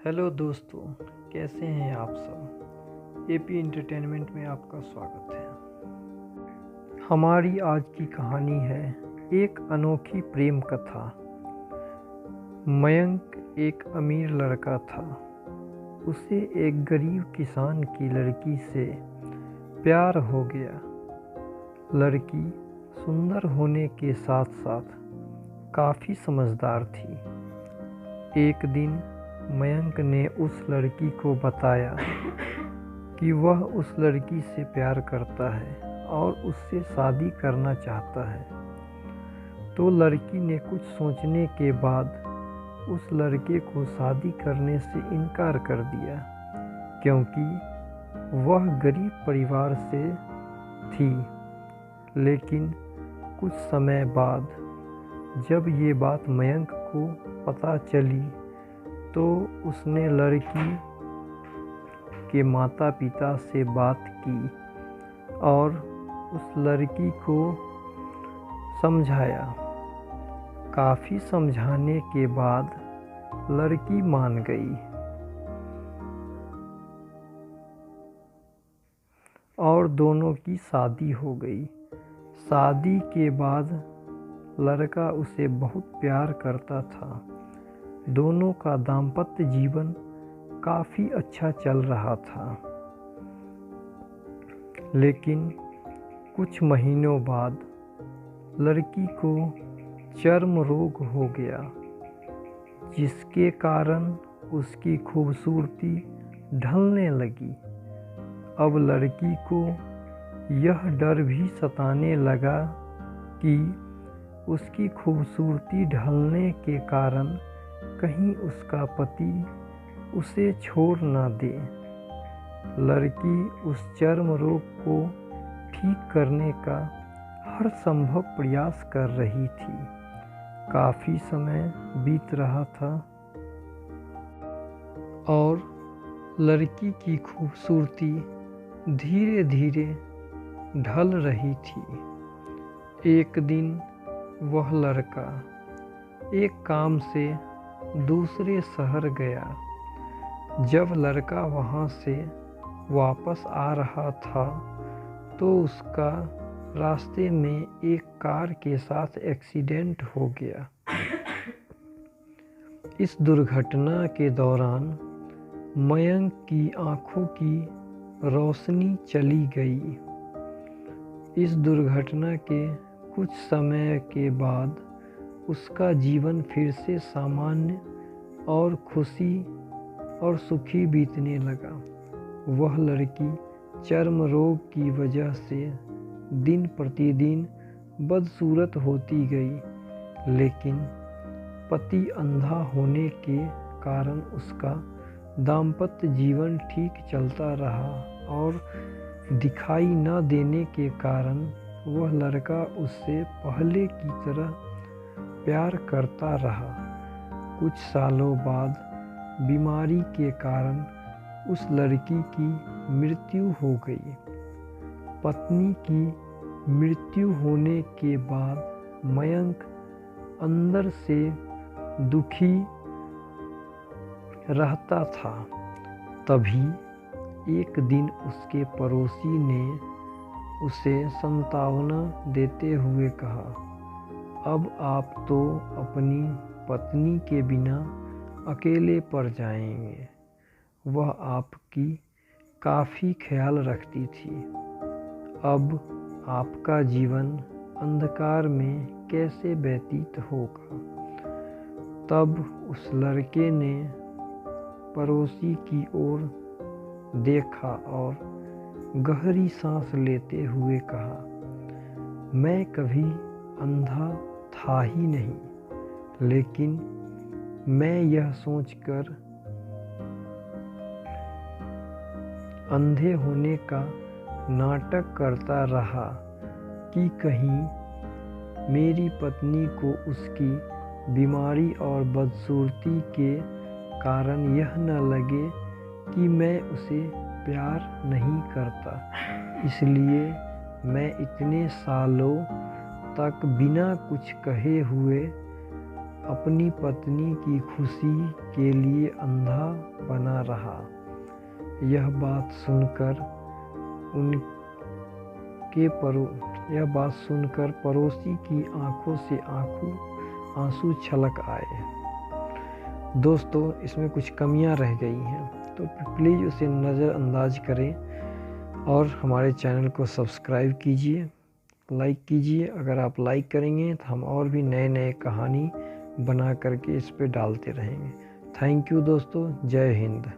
Hello दोस्तों, कैसे हैं आप सब। एपी एंटरटेनमेंट में आपका स्वागत है। हमारी आज की कहानी है एक अनोखी प्रेम कथा। मयंक एक अमीर लड़का था। उसे एक गरीब किसान की लड़की से प्यार हो गया। लड़की सुंदर होने के साथ साथ काफ़ी समझदार थी। एक दिन मयंक ने उस लड़की को बताया कि वह उस लड़की से प्यार करता है और उससे शादी करना चाहता है। तो लड़की ने कुछ सोचने के बाद उस लड़के को शादी करने से इनकार कर दिया, क्योंकि वह गरीब परिवार से थी। लेकिन कुछ समय बाद जब ये बात मयंक को पता चली तो उसने लड़की के माता पिता से बात की और उस लड़की को समझाया। काफ़ी समझाने के बाद लड़की मान गई और दोनों की शादी हो गई। शादी के बाद लड़का उसे बहुत प्यार करता था। दोनों का दाम्पत्य जीवन काफ़ी अच्छा चल रहा था। लेकिन कुछ महीनों बाद लड़की को चर्म रोग हो गया, जिसके कारण उसकी खूबसूरती ढलने लगी। अब लड़की को यह डर भी सताने लगा कि उसकी खूबसूरती ढलने के कारण कहीं उसका पति उसे छोड़ न दे। लड़की उस चर्म रोग को ठीक करने का हर संभव प्रयास कर रही थी। काफ़ी समय बीत रहा था और लड़की की खूबसूरती धीरे धीरे ढल रही थी। एक दिन वह लड़का एक काम से दूसरे शहर गया। जब लड़का वहाँ से वापस आ रहा था तो उसका रास्ते में एक कार के साथ एक्सीडेंट हो गया। इस दुर्घटना के दौरान मयंक की आँखों की रोशनी चली गई। इस दुर्घटना के कुछ समय के बाद उसका जीवन फिर से सामान्य और खुशी और सुखी बीतने लगा। वह लड़की चर्म रोग की वजह से दिन प्रतिदिन बदसूरत होती गई, लेकिन पति अंधा होने के कारण उसका दाम्पत्य जीवन ठीक चलता रहा और दिखाई न देने के कारण वह लड़का उससे पहले की तरह प्यार करता रहा। कुछ सालों बाद बीमारी के कारण उस लड़की की मृत्यु हो गई। पत्नी की मृत्यु होने के बाद मयंक अंदर से दुखी रहता था। तभी एक दिन उसके पड़ोसी ने उसे सांत्वना देते हुए कहा, अब आप तो अपनी पत्नी के बिना अकेले पड़ जाएंगे। वह आपकी काफ़ी ख्याल रखती थी। अब आपका जीवन अंधकार में कैसे व्यतीत होगा। तब उस लड़के ने पड़ोसी की ओर देखा और गहरी सांस लेते हुए कहा, मैं कभी अंधा था ही नहीं, लेकिन मैं यह सोचकर अंधे होने का नाटक करता रहा कि कहीं मेरी पत्नी को उसकी बीमारी और बदसूरती के कारण यह न लगे कि मैं उसे प्यार नहीं करता। इसलिए मैं इतने सालों तक बिना कुछ कहे हुए अपनी पत्नी की खुशी के लिए अंधा बना रहा। यह बात सुनकर पड़ोसी की आंखों से आंसू छलक आए। दोस्तों, इसमें कुछ कमियां रह गई हैं, तो प्लीज़ उसे नज़रअंदाज करें और हमारे चैनल को सब्सक्राइब कीजिए, लाइक कीजिए। अगर आप लाइक करेंगे तो हम और भी नए कहानी बना करके इस पे डालते रहेंगे। थैंक यू दोस्तों। जय हिंद।